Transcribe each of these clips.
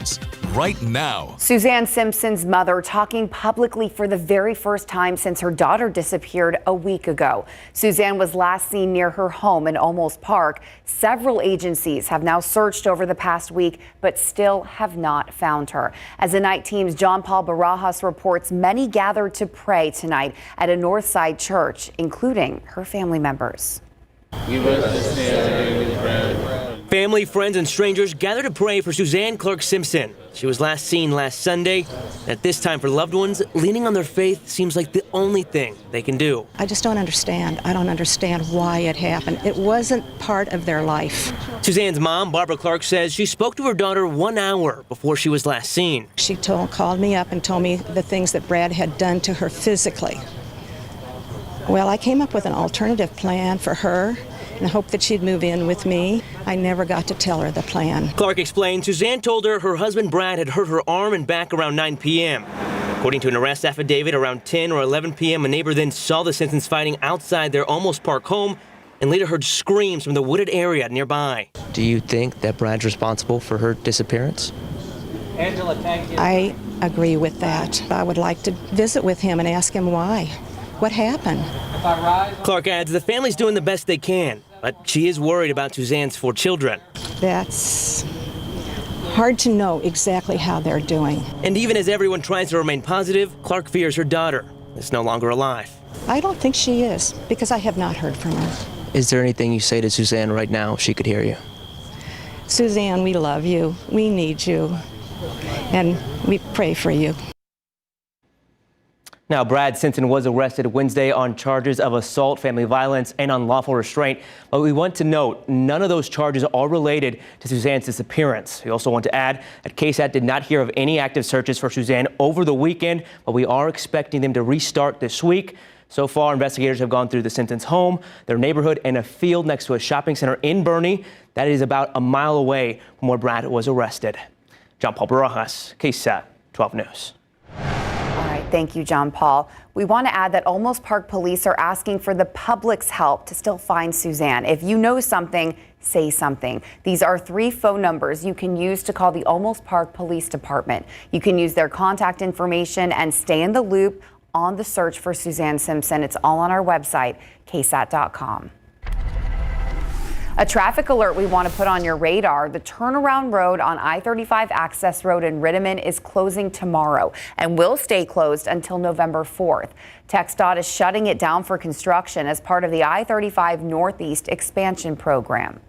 starts right now. Suzanne Simpson's mother talking publicly for the very first time since her daughter disappeared a week ago. Suzanne was last seen near her home in Olmos Park. Several agencies have now searched over the past week, but still have not found her. As the night team's John Paul Barajas reports, many gathered to pray tonight at a Northside church, including her family members. Family, friends, and strangers gathered to pray for Suzanne Clark Simpson. She was last seen last Sunday. At this time for loved ones, leaning on their faith seems like the only thing they can do. I just don't understand. I don't understand why it happened. It wasn't part of their life. Suzanne's mom, Barbara Clark, says she spoke to her daughter 1 hour before she was last seen. She called me up and told me the things that Brad had done to her physically. Well, I came up with an alternative plan for her and hoped that she'd move in with me. I never got to tell her the plan. Clark explained Suzanne told her her husband Brad had hurt her arm and back around 9 p.m. According to an arrest affidavit, around 10 or 11 p.m., a neighbor then saw the Simpsons fighting outside their Olmos Park home and later heard screams from the wooded area nearby. Do you think that Brad's responsible for her disappearance? Angela, thank you. I agree with that. I would like to visit with him and ask him why. What happened? Clark adds the family's doing the best they can, but she is worried about Suzanne's 4 children. That's hard to know exactly how they're doing. And even as everyone tries to remain positive, Clark fears her daughter is no longer alive. I don't think she is, because I have not heard from her. Is there anything you say to Suzanne right now if she could hear you? Suzanne, we love you. We need you. And we pray for you. Now, Brad Simpson was arrested Wednesday on charges of assault, family violence, and unlawful restraint. But we want to note none of those charges are related to Suzanne's disappearance. We also want to add that KSAT did not hear of any active searches for Suzanne over the weekend, but we are expecting them to restart this week. So far, investigators have gone through the Simpsons' home, their neighborhood, and a field next to a shopping center in Bernie. That is about a mile away from where Brad was arrested. John Paul Barajas, KSAT 12 News. Thank you, John Paul. We want to add that Olmos Park police are asking for the public's help to still find Suzanne. If you know something, say something. These are 3 phone numbers you can use to call the Olmos Park Police Department. You can use their contact information and stay in the loop on the search for Suzanne Simpson. It's all on our website, ksat.com. A traffic alert we want to put on your radar. The turnaround road on I-35 Access Road in Rittiman is closing tomorrow and will stay closed until November 4th. TxDOT is shutting it down for construction as part of the I-35 Northeast expansion program.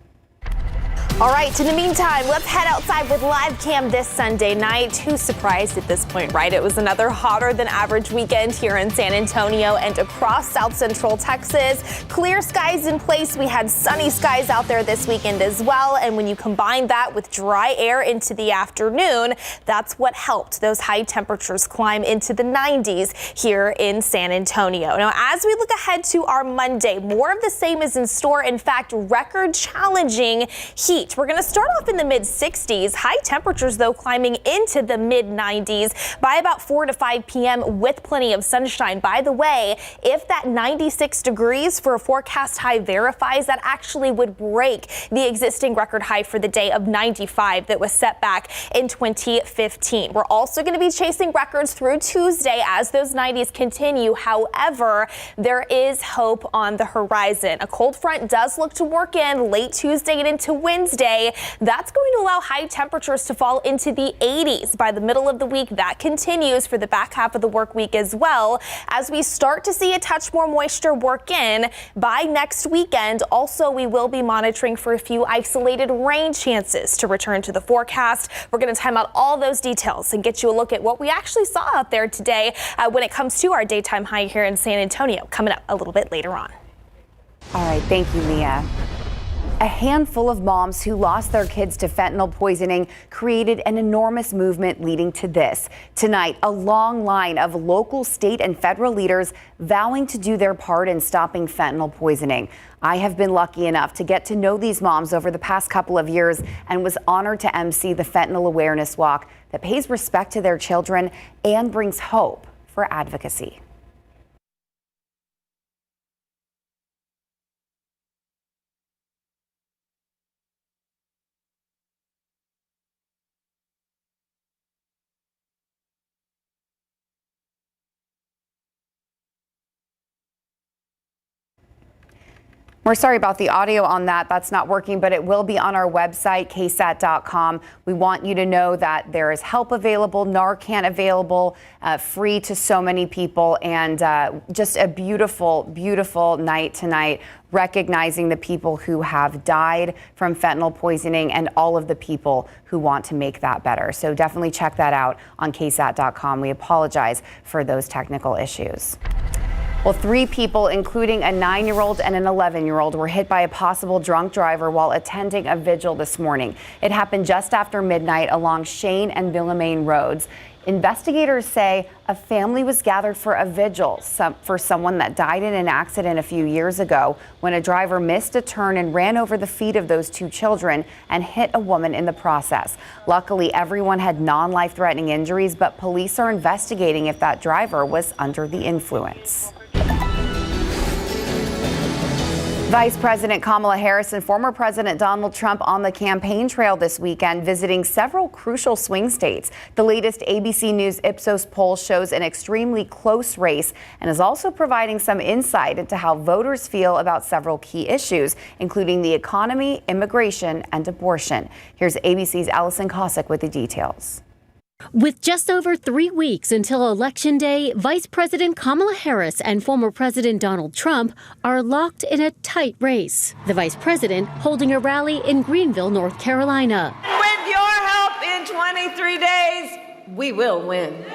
All right, in the meantime, let's head outside with live cam this Sunday night. Who's surprised at this point, right? It was another hotter than average weekend here in San Antonio and across South Central Texas. Clear skies in place. We had sunny skies out there this weekend as well. And when you combine that with dry air into the afternoon, that's what helped those high temperatures climb into the 90s here in San Antonio. Now, as we look ahead to our Monday, more of the same is in store. In fact, record challenging heat. We're going to start off in the mid 60s. High temperatures, though, climbing into the mid 90s by about 4 to 5 p.m. with plenty of sunshine. By the way, if that 96 degrees for a forecast high verifies, that actually would break the existing record high for the day of 95 that was set back in 2015. We're also going to be chasing records through Tuesday as those 90s continue. However, there is hope on the horizon. A cold front does look to work in late Tuesday and into Wednesday. That's going to allow high temperatures to fall into the 80s by the middle of the week. That continues for the back half of the work week as well as we start to see a touch more moisture work in by next weekend. Also, we will be monitoring for a few isolated rain chances to return to the forecast. We're going to time out all those details and get you a look at what we actually saw out there today when it comes to our daytime high here in San Antonio coming up a little bit later on. All right. Thank you, Leah. A handful of moms who lost their kids to fentanyl poisoning created an enormous movement leading to this. Tonight, a long line of local, state, and federal leaders vowing to do their part in stopping fentanyl poisoning. I have been lucky enough to get to know these moms over the past couple of years and was honored to MC the Fentanyl Awareness Walk that pays respect to their children and brings hope for advocacy. We're sorry about the audio on that. That's not working, but it will be on our website, KSAT.com. We want you to know that there is help available, Narcan available, free to so many people, and just a beautiful, beautiful night tonight, recognizing the people who have died from fentanyl poisoning and all of the people who want to make that better. So definitely check that out on KSAT.com. We apologize for those technical issues. Well, 3 people, including a 9-year-old and an 11-year-old, were hit by a possible drunk driver while attending a vigil this morning. It happened just after midnight along Shane and Villamane roads. Investigators say a family was gathered for a vigil for someone that died in an accident a few years ago when a driver missed a turn and ran over the feet of those 2 children and hit a woman in the process. Luckily, everyone had non-life-threatening injuries, but police are investigating if that driver was under the influence. Vice President Kamala Harris and former President Donald Trump on the campaign trail this weekend, visiting several crucial swing states. The latest ABC News Ipsos poll shows an extremely close race and is also providing some insight into how voters feel about several key issues, including the economy, immigration, and abortion. Here's ABC's Allison Cossack with the details. With just over 3 weeks until Election Day, Vice President Kamala Harris and former President Donald Trump are locked in a tight race. The vice president holding a rally in Greenville, North Carolina. With your help in 23 days, we will win.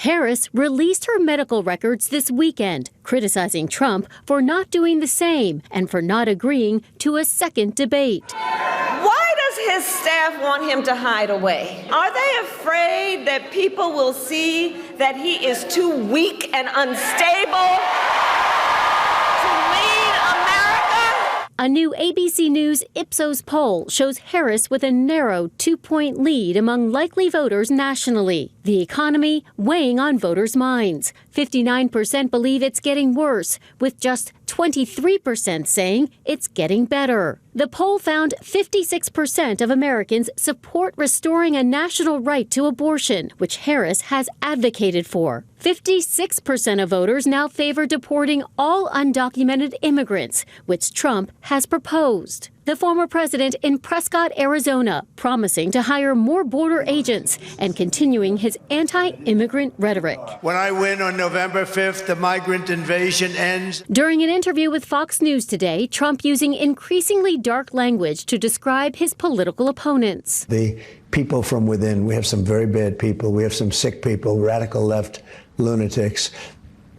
Harris released her medical records this weekend, criticizing Trump for not doing the same and for not agreeing to a second debate. Why does his staff want him to hide away? Are they afraid that people will see that he is too weak and unstable to lead America? A new ABC News Ipsos poll shows Harris with a narrow 2-point lead among likely voters nationally. The economy weighing on voters' minds. 59% believe it's getting worse, with just 23% saying it's getting better. The poll found 56% of Americans support restoring a national right to abortion, which Harris has advocated for. 56% of voters now favor deporting all undocumented immigrants, which Trump has proposed. The former president in Prescott, Arizona, promising to hire more border agents and continuing his anti-immigrant rhetoric. When I win on November 5th, the migrant invasion ends. During an interview with Fox News today, Trump using increasingly dark language to describe his political opponents. The people from within, we have some very bad people. We have some sick people, radical left lunatics.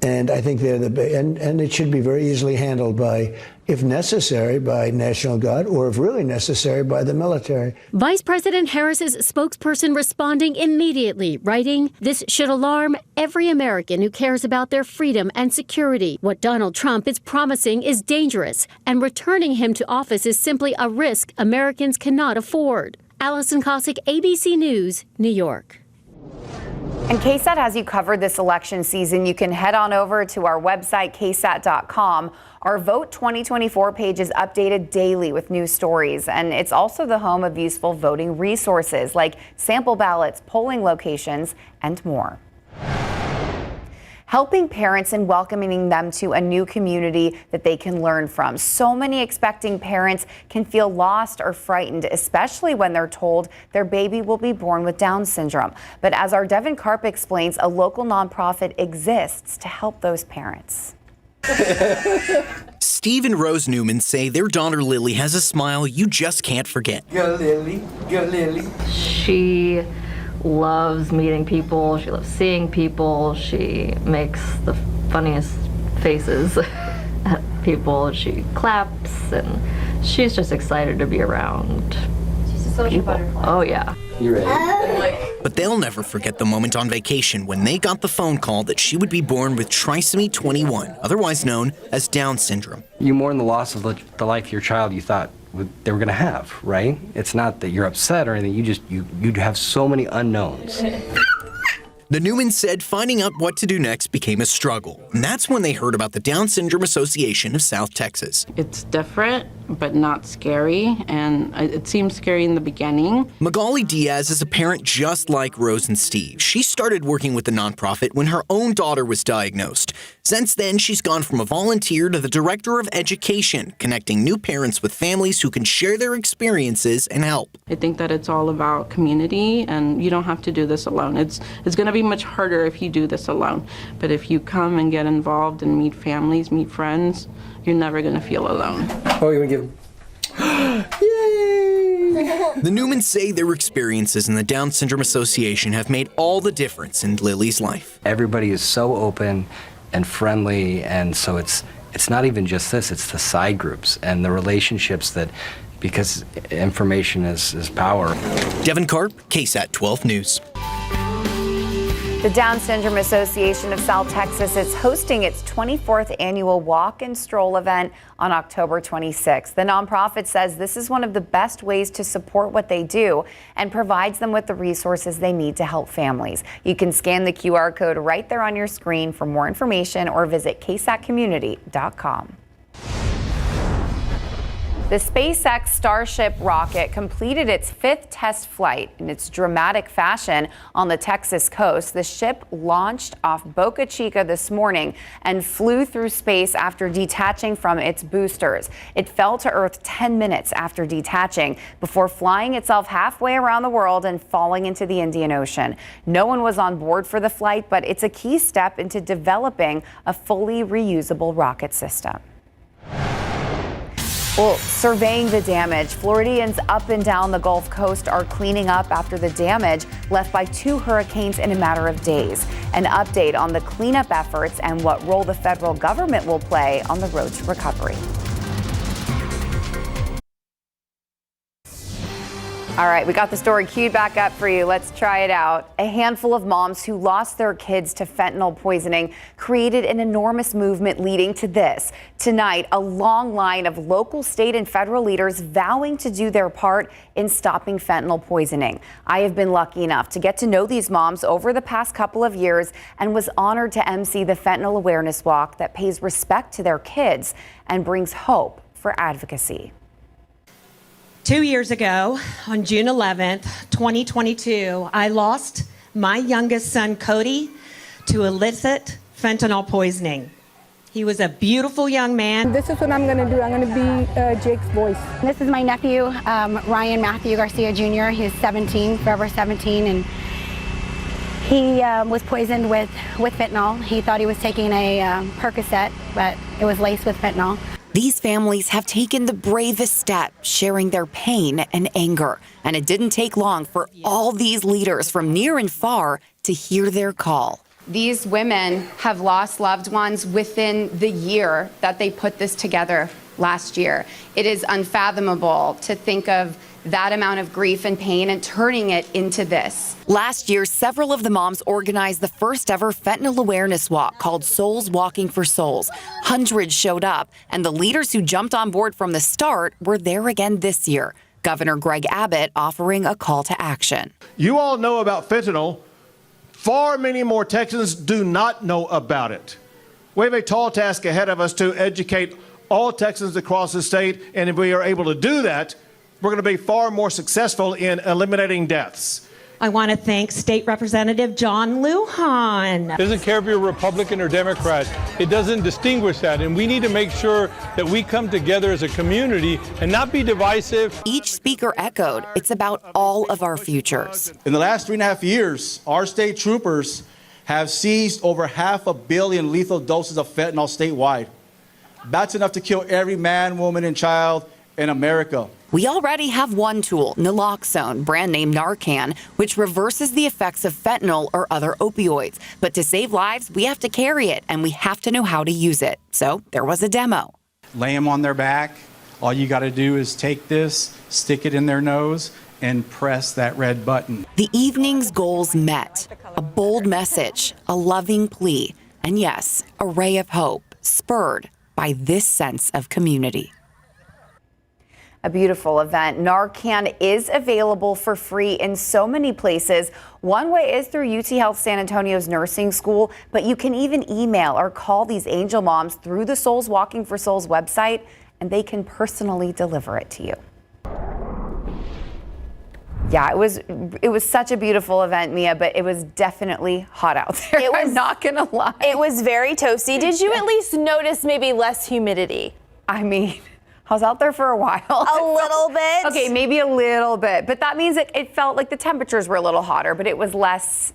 And I think they're and it should be very easily handled by, if necessary, by National Guard, or if really necessary, by the military. Vice President Harris's spokesperson responding immediately, writing, "This should alarm every American who cares about their freedom and security. What Donald Trump is promising is dangerous, and returning him to office is simply a risk Americans cannot afford." Allison Cossack, ABC News, New York. And KSAT has you covered this election season. You can head on over to our website, KSAT.com. Our Vote 2024 page is updated daily with new stories, and it's also the home of useful voting resources like sample ballots, polling locations, and more. Helping parents and welcoming them to a new community that they can learn from. So many expecting parents can feel lost or frightened, especially when they're told their baby will be born with Down syndrome. But as our Devin Karp explains, a local nonprofit exists to help those parents. Steve and Rose Newman say their daughter Lily has a smile you just can't forget. Go Lily, go Lily. She loves meeting people, she loves seeing people, she makes the funniest faces at people, she claps, and she's just excited to be around. She's a social butterfly. Oh yeah. You ready? But they'll never forget the moment on vacation when they got the phone call that she would be born with trisomy 21, otherwise known as Down syndrome. You mourn the loss of the life of your child you thought they were going to have, right? It's not that you're upset or anything, you'd have so many unknowns. The Newmans said finding out what to do next became a struggle, and that's when they heard about the Down Syndrome Association of South Texas. It's different. but not scary, and it seemed scary in the beginning. Magali Diaz is a parent just like Rose and Steve. She started working with the nonprofit when her own daughter was diagnosed. Since then, she's gone from a volunteer to the director of education, connecting new parents with families who can share their experiences and help. I think that it's all about community, and you don't have to do this alone. It's going to be much harder if you do this alone, but if you come and get involved and meet families, meet friends, you're never going to feel alone. Oh, you want to give him? Yay! The Newmans say their experiences in the Down Syndrome Association have made all the difference in Lily's life. Everybody is so open and friendly, and so it's not even just this, it's the side groups and the relationships that, because information is power. Devin Karp, KSAT 12 News. The Down Syndrome Association of South Texas is hosting its 24th annual walk and stroll event on October 26th. The nonprofit says this is one of the best ways to support what they do and provides them with the resources they need to help families. You can scan the QR code right there on your screen for more information or visit ksatcommunity.com. The SpaceX Starship rocket completed its 5th test flight in its dramatic fashion on the Texas coast. The ship launched off Boca Chica this morning and flew through space after detaching from its boosters. It fell to Earth 10 minutes after detaching before flying itself halfway around the world and falling into the Indian Ocean. No one was on board for the flight, but it's a key step into developing a fully reusable rocket system. Well, surveying the damage, Floridians up and down the Gulf Coast are cleaning up after the damage left by 2 hurricanes in a matter of days. An update on the cleanup efforts and what role the federal government will play on the road to recovery. All right, we got the story queued back up for you. Let's try it out. A handful of moms who lost their kids to fentanyl poisoning created an enormous movement leading to this. Tonight, a long line of local, state, and federal leaders vowing to do their part in stopping fentanyl poisoning. I have been lucky enough to get to know these moms over the past couple of years and was honored to MC the Fentanyl Awareness Walk that pays respect to their kids and brings hope for advocacy. 2 years ago, on June 11th, 2022, I lost my youngest son, Cody, to illicit fentanyl poisoning. He was a beautiful young man. This is what I'm going to do. I'm going to be Jake's voice. This is my nephew, Ryan Matthew Garcia Jr. He's 17, forever 17, and he was poisoned with fentanyl. He thought he was taking a Percocet, but it was laced with fentanyl. These families have taken the bravest step, sharing their pain and anger. And it didn't take long for all these leaders from near and far to hear their call. These women have lost loved ones within the year that they put this together last year. It is unfathomable to think of that amount of grief and pain and turning it into this. Last year, several of the moms organized the first ever fentanyl awareness walk called Souls Walking for Souls. Hundreds showed up, and the leaders who jumped on board from the start were there again this year. Governor Greg Abbott offering a call to action. You all know about fentanyl. Far many more Texans do not know about it. We have a tall task ahead of us to educate all Texans across the state, and if we are able to do that, we're going to be far more successful in eliminating deaths. I want to thank State Representative John Lujan. It doesn't care if you're Republican or Democrat. It doesn't distinguish that. And we need to make sure that we come together as a community and not be divisive. Each speaker echoed, it's about all of our futures. In the last 3.5 years, our state troopers have seized over 500 million lethal doses of fentanyl statewide. That's enough to kill every man, woman, and child in America. We already have one tool, naloxone, brand name Narcan, which reverses the effects of fentanyl or other opioids. But to save lives, we have to carry it, and we have to know how to use it. So there was a demo. Lay them on their back. All you got to do is take this, stick it in their nose, and press that red button. The evening's goals met. A bold message, a loving plea, and yes, a ray of hope, spurred by this sense of community. A beautiful event. Narcan is available for free in so many places. One way is through UT Health San Antonio's nursing school, but you can even email or call these angel moms through the Souls Walking for Souls website, and and they can personally deliver it to you. Yeah, it was such a beautiful event, Mia, but it was definitely hot out there. I'm not gonna lie. It was very toasty. Did you at least notice maybe less humidity? I mean, I was out there for a while. A little bit? Okay, maybe a little bit, but that means it felt like the temperatures were a little hotter, but it was less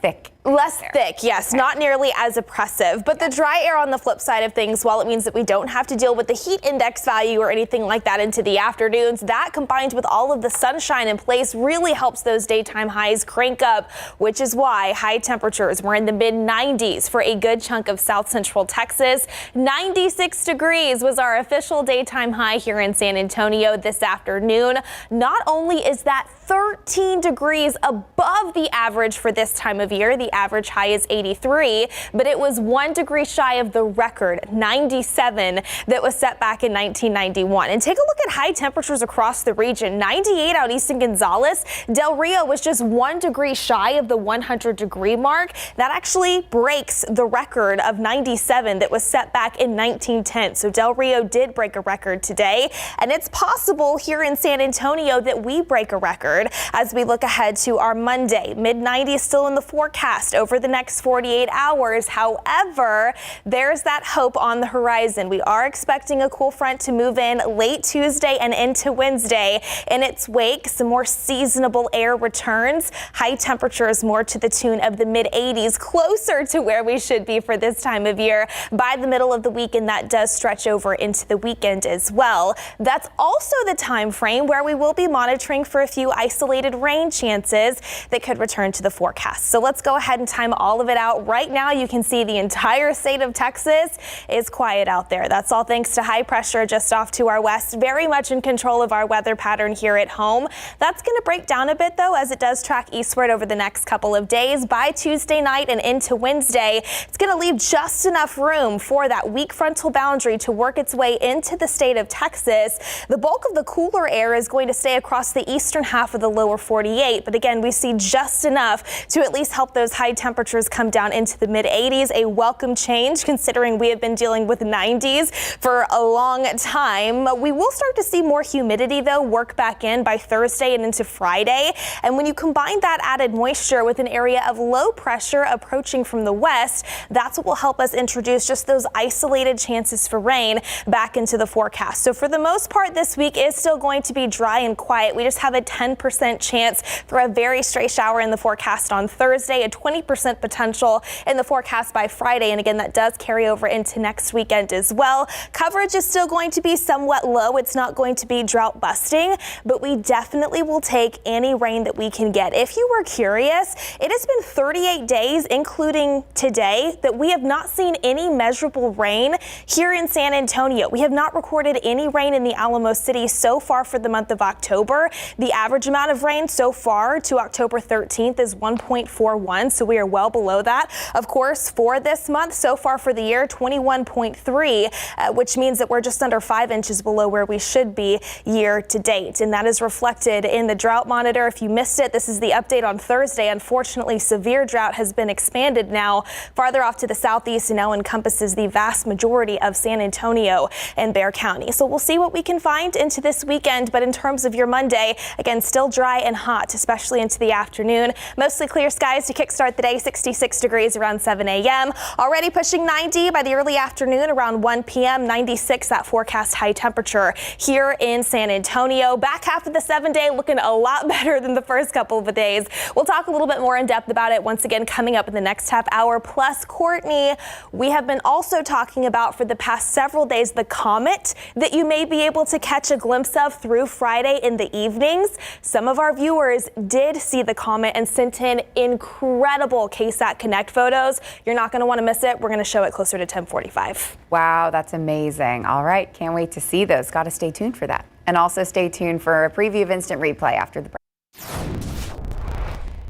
thick. Less thick, yes, not nearly as oppressive. But the dry air on the flip side of things, while it means that we don't have to deal with the heat index value or anything like that into the afternoons, that combined with all of the sunshine in place really helps those daytime highs crank up, which is why high temperatures were in the mid-90s for a good chunk of south central Texas. 96 degrees was our official daytime high here in San Antonio this afternoon. Not only is that 13 degrees above the average for this time of year, the average high is 83, but it was 1 degree shy of the record, 97, that was set back in 1991. And take a look at high temperatures across the region. 98 out east in Gonzales. Del Rio was just 1 degree shy of the 100 degree mark. That actually breaks the record of 97 that was set back in 1910. So Del Rio did break a record today, and it's possible here in San Antonio that we break a record as we look ahead to our Monday. Mid-90s still in the forecast over the next 48 hours. However, there's that hope on the horizon. We are expecting a cool front to move in late Tuesday and into Wednesday. In its wake, some more seasonable air returns. High temperatures more to the tune of the mid-80s, closer to where we should be for this time of year by the middle of the week, and that does stretch over into the weekend as well. That's also the time frame where we will be monitoring for a few isolated rain chances that could return to the forecast. So let's go ahead and time all of it out. Right now, you can see the entire state of Texas is quiet out there. That's all thanks to high pressure just off to our west, very much in control of our weather pattern here at home. That's going to break down a bit, though, as it does track eastward over the next couple of days. By Tuesday night and into Wednesday, it's going to leave just enough room for that weak frontal boundary to work its way into the state of Texas. The bulk of the cooler air is going to stay across the eastern half of the lower 48, but again, we see just enough to at least help those high temperatures come down into the mid-80s. A welcome change considering we have been dealing with 90s for a long time. We will start to see more humidity, though, work back in by Thursday and into Friday. And when you combine that added moisture with an area of low pressure approaching from the west, that's what will help us introduce just those isolated chances for rain back into the forecast. So for the most part, this week is still going to be dry and quiet. We just have a 10% chance for a very stray shower in the forecast on Thursday, a 20% potential in the forecast by Friday. And again, that does carry over into next weekend as well. Coverage is still going to be somewhat low. It's not going to be drought busting, but we definitely will take any rain that we can get. If you were curious, it has been 38 days, including today, that we have not seen any measurable rain here in San Antonio. We have not recorded any rain in the Alamo City so far for the month of October. The average amount of rain so far to October 13th is 1.41, so we are well below that. Of course, for this month, so far for the year, 21.3, which means that we're just under 5 inches below where we should be year to date. And that is reflected in the drought monitor. If you missed it, this is the update on Thursday. Unfortunately, severe drought has been expanded now farther off to the southeast and now encompasses the vast majority of San Antonio and Bexar County. So we'll see what we can find into this weekend. But in terms of your Monday, again, still dry and hot, especially into the afternoon. Mostly clear skies to kickstart the day, 66 degrees around 7 a.m. Already pushing 90 by the early afternoon around 1 p.m. 96 that forecast high temperature here in San Antonio. Back half of the 7-day looking a lot better than the first couple of days. We'll talk a little bit more in depth about it once again coming up in the next half hour. Plus, Courtney, we have been also talking about for the past several days the comet that you may be able to catch a glimpse of through Friday in the evenings. Some of our viewers did see the comet and sent in incredible KSAT Connect photos. You're not going to want to miss it. We're going to show it closer to 10:45. Wow, that's amazing. All right, can't wait to see those. Got to stay tuned for that. And also stay tuned for a preview of Instant Replay after the break.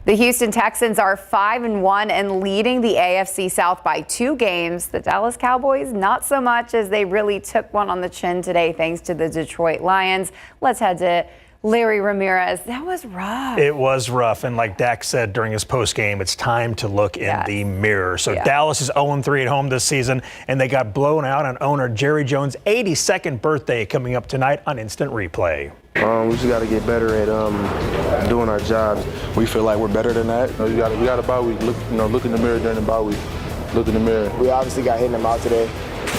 The Houston Texans are 5-1 and leading the AFC South by 2 games. The Dallas Cowboys, not so much, as they really took one on the chin today thanks to the Detroit Lions. Let's head to Larry Ramirez, that was rough. It was rough, and like Dak said during his postgame, it's time to look in the mirror. So Dallas is 0-3 at home this season, and they got blown out on owner Jerry Jones' 82nd birthday coming up tonight on Instant Replay. We just got to get better at doing our jobs. We feel like we're better than that. We got a bye week. Look in the mirror during the bye week. Look in the mirror. We obviously got hitting them out today,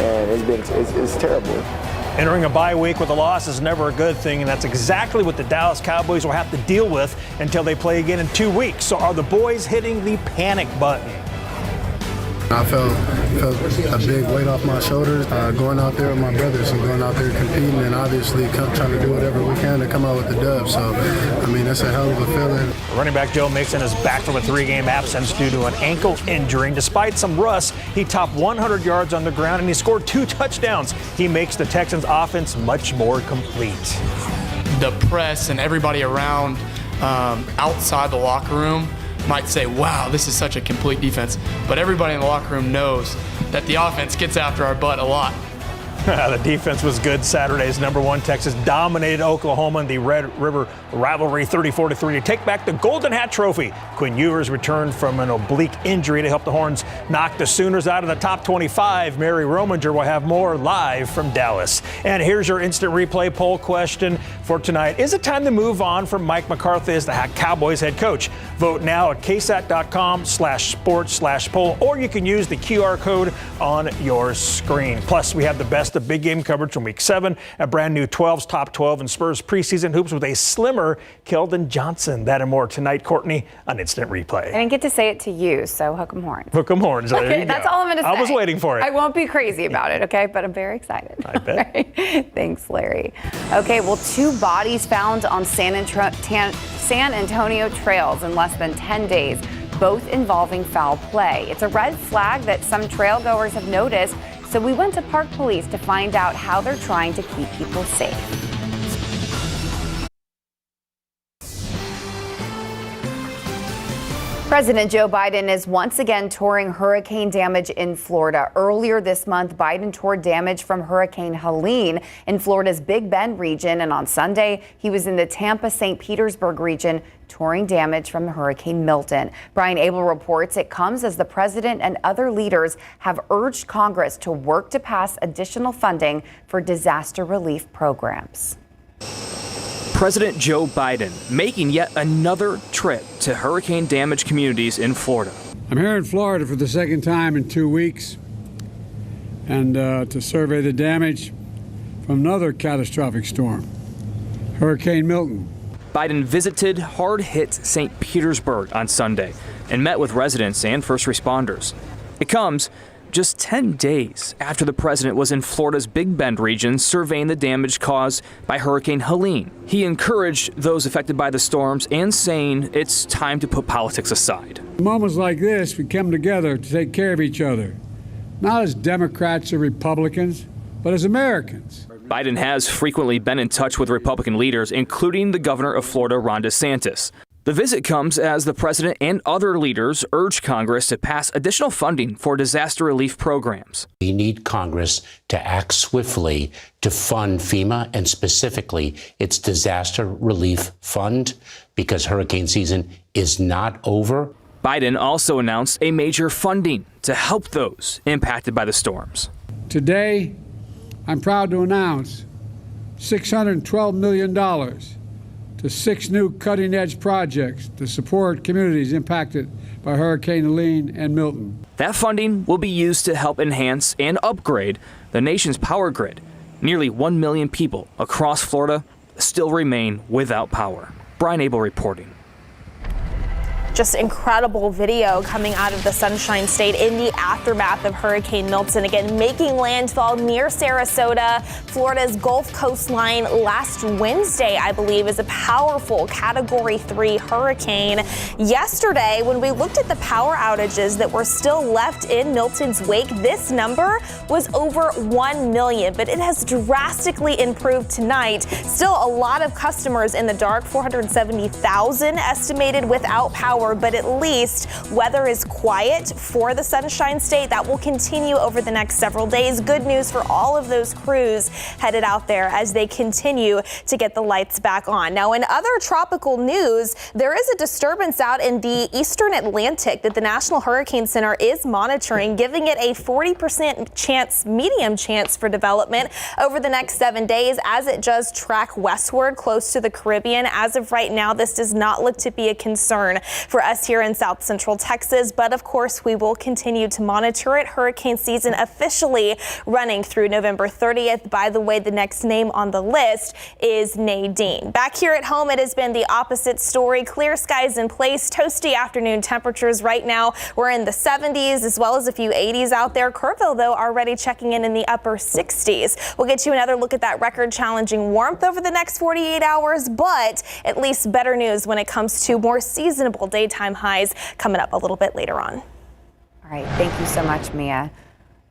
and it's terrible. Entering a bye week with a loss is never a good thing, and that's exactly what the Dallas Cowboys will have to deal with until they play again in 2 weeks. So are the boys hitting the panic button? I felt a big weight off my shoulders going out there with my brothers and going out there competing and obviously trying to do whatever we can to come out with the dub. So, I mean, that's a hell of a feeling. Running back Joe Mixon is back from a 3-game absence due to an ankle injury. Despite some rust, he topped 100 yards on the ground and he scored 2 touchdowns. He makes the Texans' offense much more complete. The press and everybody around outside the locker room might say, wow, this is such a complete defense. But everybody in the locker room knows that the offense gets after our butt a lot. The defense was good Saturday's #1. Texas dominated Oklahoma in the Red River rivalry 34-3 to take back the Golden Hat Trophy. Quinn Ewers returned from an oblique injury to help the Horns knock the Sooners out of the top 25. Mary Rominger will have more live from Dallas. And here's your instant replay poll question for tonight. Is it time to move on from Mike McCarthy as the Cowboys head coach? Vote now at ksat.com/sports/poll, or you can use the QR code on your screen. Plus, we have the best of big game coverage from Week 7, a brand new 12's Top 12 and Spurs preseason hoops with a slimmer Keldon Johnson. That and more tonight, Courtney, on Instant Replay. I didn't get to say it to you, so hook 'em horns. Hook 'em horns. There Okay, you that's go. all I'm going to say. I was waiting for it. I won't be crazy about it, okay? But I'm very excited. I bet. Right. Thanks, Larry. Okay, well, 2 bodies found on San Antonio trails in less than 10 days, both involving foul play. It's a red flag that some trail goers have noticed, so we went to Park Police to find out how they're trying to keep people safe. President Joe Biden is once again touring hurricane damage in Florida. Earlier this month, Biden toured damage from Hurricane Helene in Florida's Big Bend region. And on Sunday, he was in the Tampa-St. Petersburg region touring damage from Hurricane Milton. Brian Abel reports it comes as the president and other leaders have urged Congress to work to pass additional funding for disaster relief programs. President Joe Biden making yet another trip to hurricane-damaged communities in Florida. I'm here in Florida for the second time in 2 weeks, and to survey the damage from another catastrophic storm, Hurricane Milton. Biden visited hard-hit St. Petersburg on Sunday and met with residents and first responders. It comes just 10 days after the president was in Florida's Big Bend region surveying the damage caused by Hurricane Helene. He encouraged those affected by the storms and saying it's time to put politics aside. In moments like this, we come together to take care of each other, not as Democrats or Republicans, but as Americans. Biden has frequently been in touch with Republican leaders, including the governor of Florida, Ron DeSantis. The visit comes as the president and other leaders urge Congress to pass additional funding for disaster relief programs. We need Congress to act swiftly to fund FEMA and specifically its disaster relief fund because hurricane season is not over. Biden also announced a major funding to help those impacted by the storms. Today, I'm proud to announce $612 million to 6 new cutting-edge projects to support communities impacted by Hurricane Helene and Milton. That funding will be used to help enhance and upgrade the nation's power grid. Nearly 1 million people across Florida still remain without power. Brian Abel reporting. Just incredible video coming out of the Sunshine State in the aftermath of Hurricane Milton. Again, making landfall near Sarasota, Florida's Gulf coastline last Wednesday, I believe, is a powerful Category 3 hurricane. Yesterday, when we looked at the power outages that were still left in Milton's wake, this number was over 1 million, but it has drastically improved tonight. Still a lot of customers in the dark, 470,000 estimated without power hour, but at least weather is quiet for the Sunshine State. That will continue over the next several days. Good news for all of those crews headed out there as they continue to get the lights back on. Now, in other tropical news, there is a disturbance out in the eastern Atlantic that the National Hurricane Center is monitoring, giving it a 40% chance, medium chance for development over the next 7 days as it does track westward close to the Caribbean. As of right now, this does not look to be a concern for us here in South Central Texas, but of course we will continue to monitor it. Hurricane season officially running through November 30th. By the way, the next name on the list is Nadine. Back here at home, it has been the opposite story. Clear skies in place, toasty afternoon temperatures. Right now we're in the 70s as well as a few 80s out there. Kerrville, though, already checking in the upper 60s. We'll get you another look at that record challenging warmth over the next 48 hours, but at least better news when it comes to more seasonable daytime highs coming up a little bit later on. All right, thank you so much, Mia.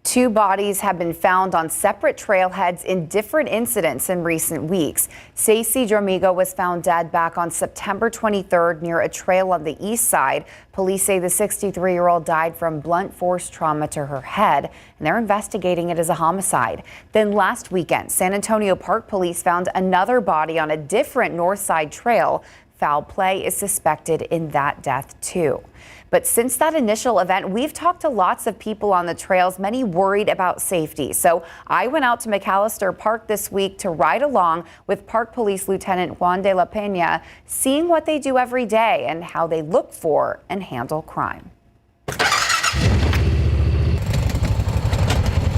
2 bodies have been found on separate trailheads in different incidents in recent weeks. Stacey Dromigo was found dead back on September 23rd near a trail on the east side. Police say the 63-year-old died from blunt force trauma to her head, and they're investigating it as a homicide. Then last weekend, San Antonio Park Police found another body on a different north side trail. Foul play is suspected in that death, too. But since that initial event, we've talked to lots of people on the trails, many worried about safety. So I went out to McAllister Park this week to ride along with Park Police Lieutenant Juan de la Peña, seeing what they do every day and how they look for and handle crime.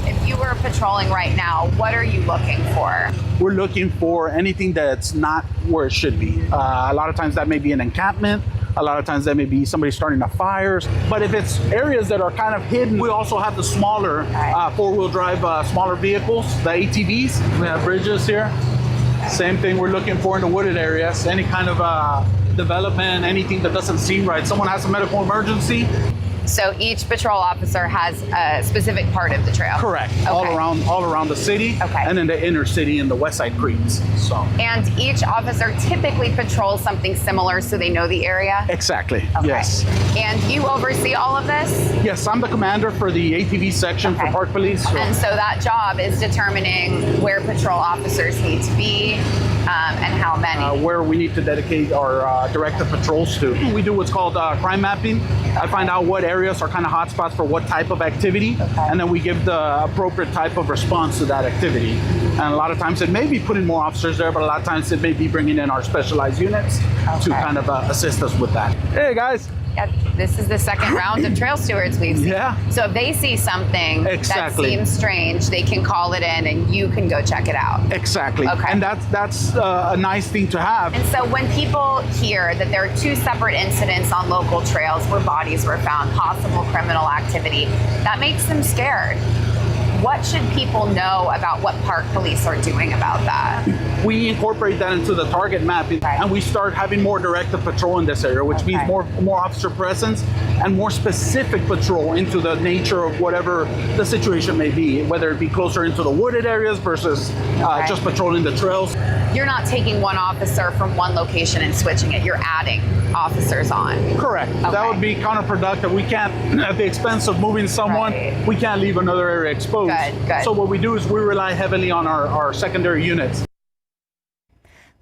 If you were patrolling right now, what are you looking for? We're looking for anything that's not where it should be. A lot of times that may be an encampment. A lot of times that may be somebody starting a fire. But if it's areas that are kind of hidden, we also have the smaller four-wheel drive smaller vehicles, the ATVs. We have bridges here. Same thing we're looking for in the wooded areas. Any kind of development, anything that doesn't seem right. Someone has a medical emergency. So each patrol officer has a specific part of the trail? Correct. Okay. All around the city, and then the inner city and the west side creeks. So. And each officer typically patrols something similar so they know the area? Exactly, okay. Yes. And you oversee all of this? Yes, I'm the commander for the ATV section for Park Police. And so that job is determining where patrol officers need to be and how many? Where we need to dedicate our directed patrols to. We do what's called crime mapping. I find out what areas are kind of hotspots for what type of activity, and then we give the appropriate type of response to that activity. And a lot of times it may be putting more officers there, but a lot of times it may be bringing in our specialized units to kind of assist us with that. Hey guys. Yeah, this is the second round of trail stewards we've seen. Yeah. So if they see something that seems strange, they can call it in and you can go check it out. Exactly. Okay. And that's a nice thing to have. And so when people hear that there are 2 separate incidents on local trails where bodies were found, possible criminal activity, that makes them scared. What should people know about what Park Police are doing about that? We incorporate that into the target mapping, and we start having more directed patrol in this area, which means more officer presence and more specific patrol into the nature of whatever the situation may be, whether it be closer into the wooded areas versus just patrolling the trails. You're not taking one officer from one location and switching it. You're adding officers on. Correct. Okay. That would be counterproductive. We can't, at the expense of moving someone, we can't leave another area exposed. Good. So what we do is we rely heavily on our secondary units.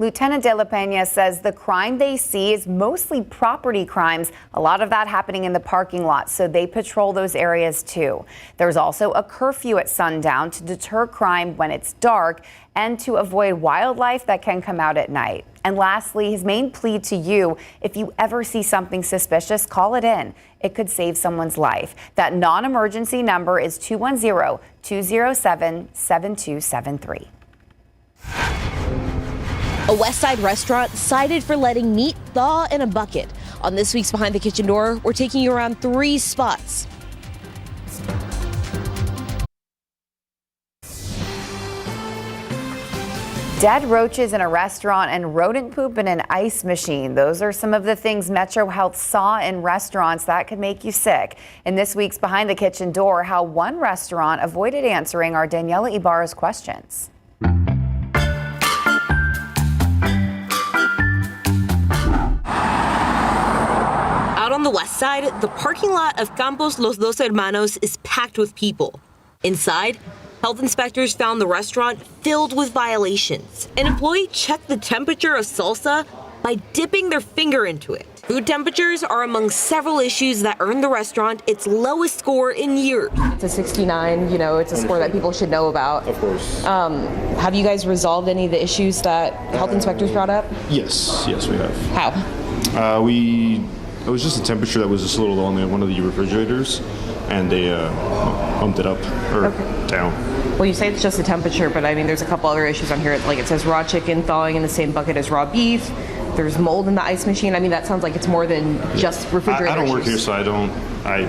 Lieutenant De La Peña says the crime they see is mostly property crimes, a lot of that happening in the parking lot, so they patrol those areas too. There's also a curfew at sundown to deter crime when it's dark and to avoid wildlife that can come out at night. And lastly, his main plea to you, if you ever see something suspicious, call it in. It could save someone's life. That non-emergency number is 210-207-7273. A Westside restaurant cited for letting meat thaw in a bucket. On this week's Behind the Kitchen Door, we're taking you around 3 spots. Dead roaches in a restaurant and rodent poop in an ice machine. Those are some of the things Metro Health saw in restaurants that could make you sick. In this week's Behind the Kitchen Door, how one restaurant avoided answering our Daniela Ibarra's questions. west side, the parking lot of Campos Los Dos Hermanos is packed with people. Inside, health inspectors found the restaurant filled with violations. An employee checked the temperature of salsa by dipping their finger into it. Food temperatures are among several issues that earned the restaurant its lowest score in years. It's a 69, it's a score that people should know about. Of course. Have you guys resolved any of the issues that health inspectors brought up? Yes, we have. How? It was just a temperature that was just a little low on one of the refrigerators, and they bumped it up or down. Well, you say it's just a temperature, but I mean, there's a couple other issues on here. Like it says raw chicken thawing in the same bucket as raw beef. There's mold in the ice machine. I mean, that sounds like it's more than just refrigerator I don't work issues. here, so I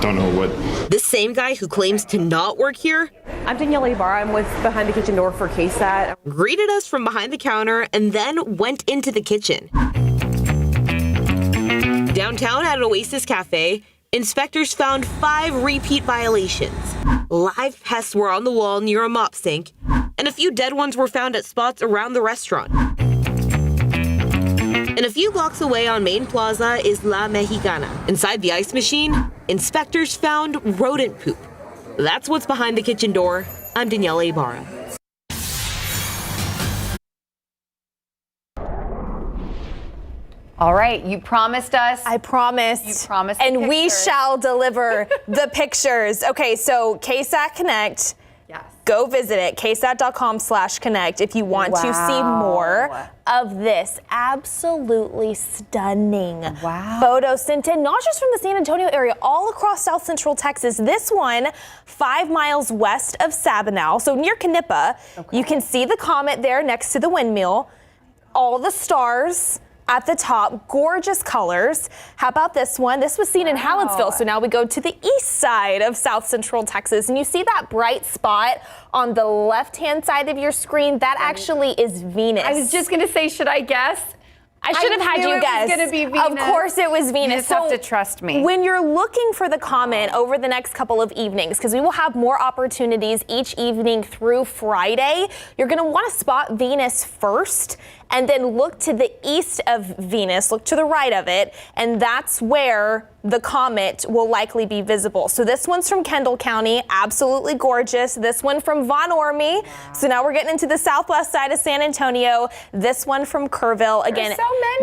don't know what. This same guy who claims to not work here, I'm Danielle Ibarra. I'm with Behind the Kitchen Door for KSAT. Greeted us from behind the counter and then went into the kitchen. Downtown at Oasis Cafe, inspectors found 5 repeat violations. Live pests were on the wall near a mop sink, and a few dead ones were found at spots around the restaurant. And a few blocks away on Main Plaza is La Mexicana. Inside the ice machine, inspectors found rodent poop. That's what's behind the kitchen door. I'm Danielle Ibarra. All right, you promised us. I promised. You promised. And we shall deliver the pictures. Okay, so KSAT Connect. Yes. Go visit it, ksat.com/connect if you want to see more of this absolutely stunning photo sent in, not just from the San Antonio area, all across South Central Texas. This one, 5 miles west of Sabinal, so near Canipa. You can see the comet there next to the windmill, all the stars at the top, gorgeous colors. How about this one? This was seen in Hallettsville, so now we go to the east side of South Central Texas, and you see that bright spot on the left-hand side of your screen? That actually is Venus. I was just going to say, should I guess? I should have had you guess. It was going to be Venus. Of course it was Venus. You just have to trust me. When you're looking for the comet over the next couple of evenings, because we will have more opportunities each evening through Friday, you're going to want to spot Venus first and then look to the east of Venus, look to the right of it, and that's where the comet will likely be visible. So this one's from Kendall County, absolutely gorgeous. This one from Von Ormy. So now we're getting into the southwest side of San Antonio. This one from Kerrville. Again,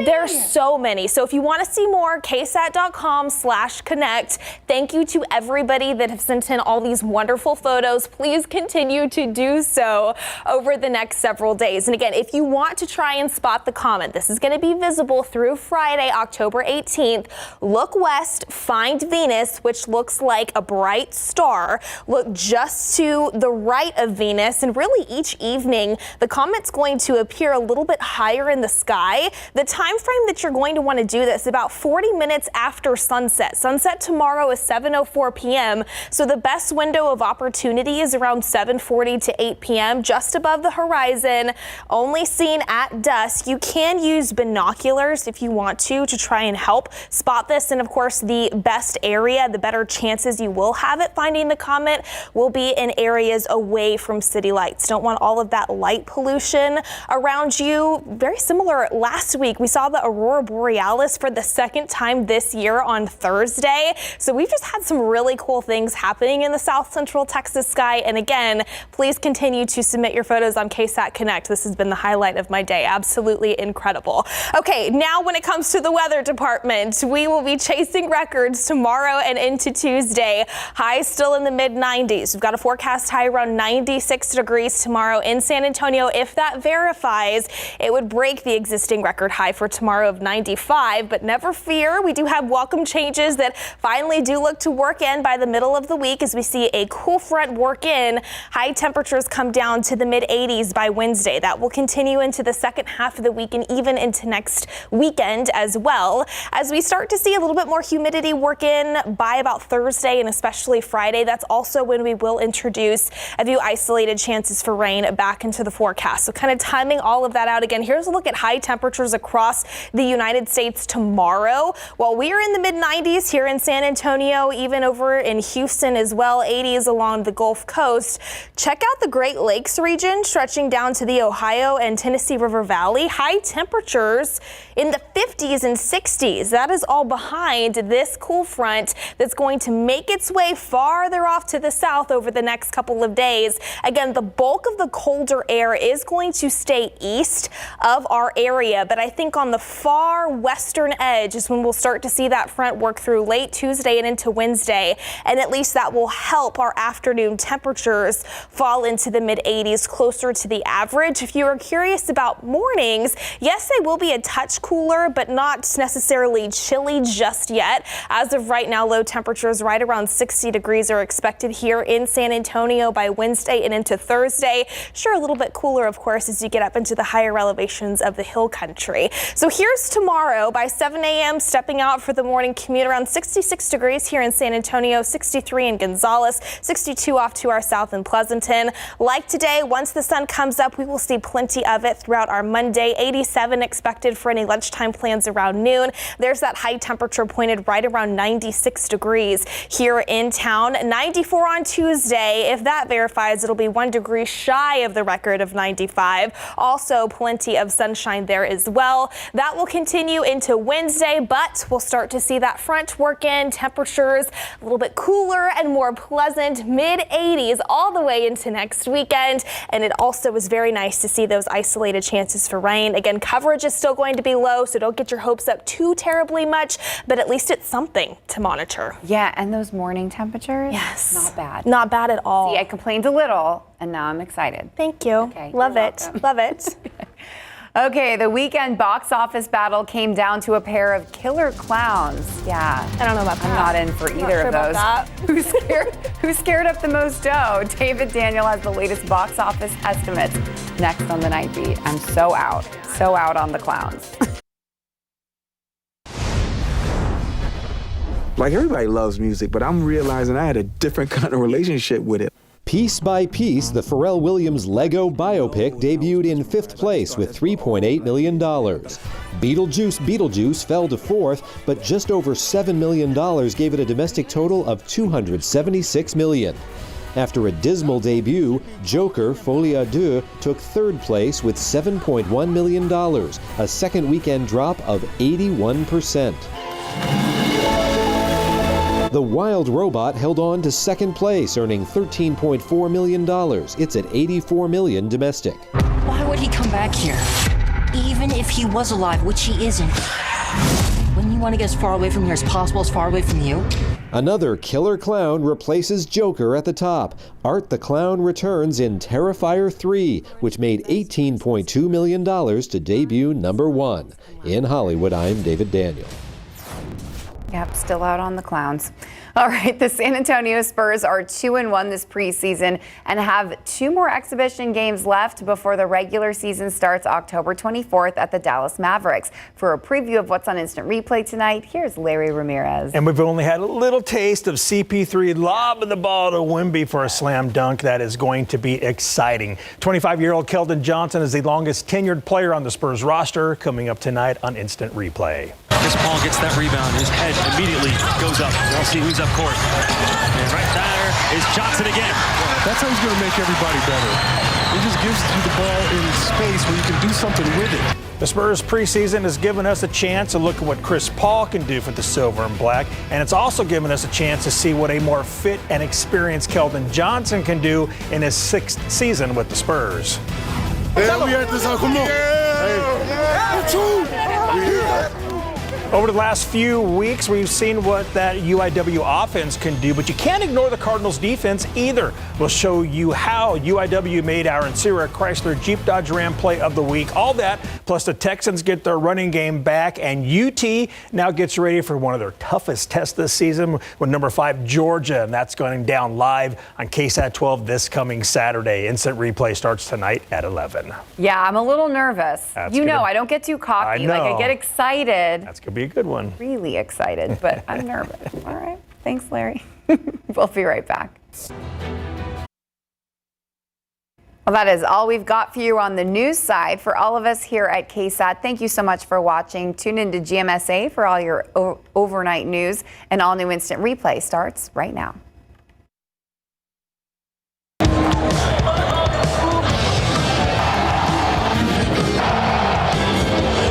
there's so many. So if you want to see more, ksat.com/connect. Thank you to everybody that have sent in all these wonderful photos. Please continue to do so over the next several days. And again, if you want to try and spot the comet, this is going to be visible through Friday, October 18th. Look west, find Venus, which looks like a bright star. Look just to the right of Venus, and really each evening, the comet's going to appear a little bit higher in the sky. The time frame that you're going to want to do this, about 40 minutes after sunset. Sunset tomorrow is 7:04 p.m., so the best window of opportunity is around 7:40 to 8 p.m., just above the horizon, only seen at dusk. You can use binoculars if you want to try and help spot this, and of course the best area, the better chances you will have at finding the comet will be in areas away from city lights. Don't want all of that light pollution around you. Very similar last week, we saw the aurora borealis for the second time this year on Thursday. So we've just had some really cool things happening in the South Central Texas sky. And again, please continue to submit your photos on KSAT Connect. This has been the highlight of my day. Absolutely incredible. Okay, now when it comes to the weather department, we will be chasing records tomorrow and into Tuesday. Highs still in the mid-90s. We've got a forecast high around 96 degrees tomorrow in San Antonio. If that verifies, it would break the existing record high for tomorrow of 95. But never fear, we do have welcome changes that finally do look to work in by the middle of the week as we see a cool front work in. High temperatures come down to the mid-80s by Wednesday. That will continue into the second half of the week and even into next weekend as well. As we start to see a little bit more humidity work in by about Thursday and especially Friday, that's also when we will introduce a few isolated chances for rain back into the forecast. So kind of timing all of that out again. Here's a look at high temperatures across the United States tomorrow. While we are in the mid-90s here in San Antonio, even over in Houston as well, 80s along the Gulf Coast. Check out the Great Lakes region stretching down to the Ohio and Tennessee River Valley. High temperatures in the 50s and 60s. That is all behind this cool front that's going to make its way farther off to the south over the next couple of days. Again, the bulk of the colder air is going to stay east of our area, but I think on the far western edge is when we'll start to see that front work through late Tuesday and into Wednesday, and at least that will help our afternoon temperatures fall into the mid-80s, closer to the average. If you are curious about mornings, yes, they will be a touch cooler, but not necessarily chilly just yet. As of right now, low temperatures right around 60 degrees are expected here in San Antonio by Wednesday and into Thursday. Sure, a little bit cooler, of course, as you get up into the higher elevations of the hill country. So here's tomorrow by 7 a.m. stepping out for the morning commute around 66 degrees here in San Antonio, 63 in Gonzales, 62 off to our south in Pleasanton. Like today, once the sun comes up, we will see plenty of it throughout our Monday. 87 expected for any lunchtime plans around noon. There's that high temperature pointed right around 96 degrees here in town. 94 on Tuesday. If that verifies, it'll be 1 degree shy of the record of 95. Also plenty of sunshine there as well. That will continue into Wednesday, but we'll start to see that front work in. Temperatures a little bit cooler and more pleasant, mid-80s all the way into next weekend. And it also is very nice to see those isolated chances for rain. Again, coverage is still going to be low, so don't get your hopes up too terribly much, but at least it's something to monitor. Yeah, and those morning temperatures, yes, not bad. Not bad at all. See, I complained a little, and now I'm excited. Thank you. Okay, love it. Love it. Okay, the weekend box office battle came down to a pair of killer clowns. Yeah. I don't know about that. I'm not in for either of those. Who's scared up the most dough? David Daniel has the latest box office estimates next on the Nightbeat. I'm so out on the clowns. Like, everybody loves music, but I'm realizing I had a different kind of relationship with it. Piece by Piece, the Pharrell Williams Lego biopic debuted in 5th place with $3.8 million. Beetlejuice fell to 4th, but just over $7 million gave it a domestic total of $276 million. After a dismal debut, Joker Folie à Deux took 3rd place with $7.1 million, a second weekend drop of 81%. The Wild Robot held on to 2nd place, earning $13.4 million. It's at $84 million domestic. Why would he come back here? Even if he was alive, which he isn't. Wouldn't you want to get as far away from here as possible, as far away from you? Another killer clown replaces Joker at the top. Art the Clown returns in Terrifier 3, which made $18.2 million to debut number 1. In Hollywood, I'm David Daniel. Yep, still out on the clowns. All right, the San Antonio Spurs are 2-1 this preseason and have 2 more exhibition games left before the regular season starts October 24th at the Dallas Mavericks. For a preview of what's on Instant Replay tonight, here's Larry Ramirez. And we've only had a little taste of CP3 lobbing the ball to Wemby for a slam dunk. That is going to be exciting. 25-year-old Keldon Johnson is the longest tenured player on the Spurs roster, coming up tonight on Instant Replay. Chris Paul gets that rebound. His head immediately goes up. We'll see who's up court. And right there is Johnson again. That's how he's going to make everybody better. He just gives you the ball in space where you can do something with it. The Spurs preseason has given us a chance to look at what Chris Paul can do for the silver and black, and it's also given us a chance to see what a more fit and experienced Keldon Johnson can do in his 6th season with the Spurs. Yeah, we at this. Come on. Over the last few weeks, we've seen what that UIW offense can do, but you can't ignore the Cardinals defense either. We'll show you how UIW made our Ancira Chrysler Jeep Dodge Ram play of the week. All that, plus the Texans get their running game back, and UT now gets ready for one of their toughest tests this season with number 5 Georgia, and that's going down live on KSAT 12 this coming Saturday. Instant Replay starts tonight at 11. Yeah, I'm a little nervous. That's you know, gonna, I don't get too cocky. Like, I get excited. That's going to be a good one. Really excited, but I'm nervous. All right. Thanks, Larry. We'll be right back. Well, that is all we've got for you on the news side. For all of us here at KSAT, thank you so much for watching. Tune into GMSA for all your overnight news, and all new Instant Replay starts right now.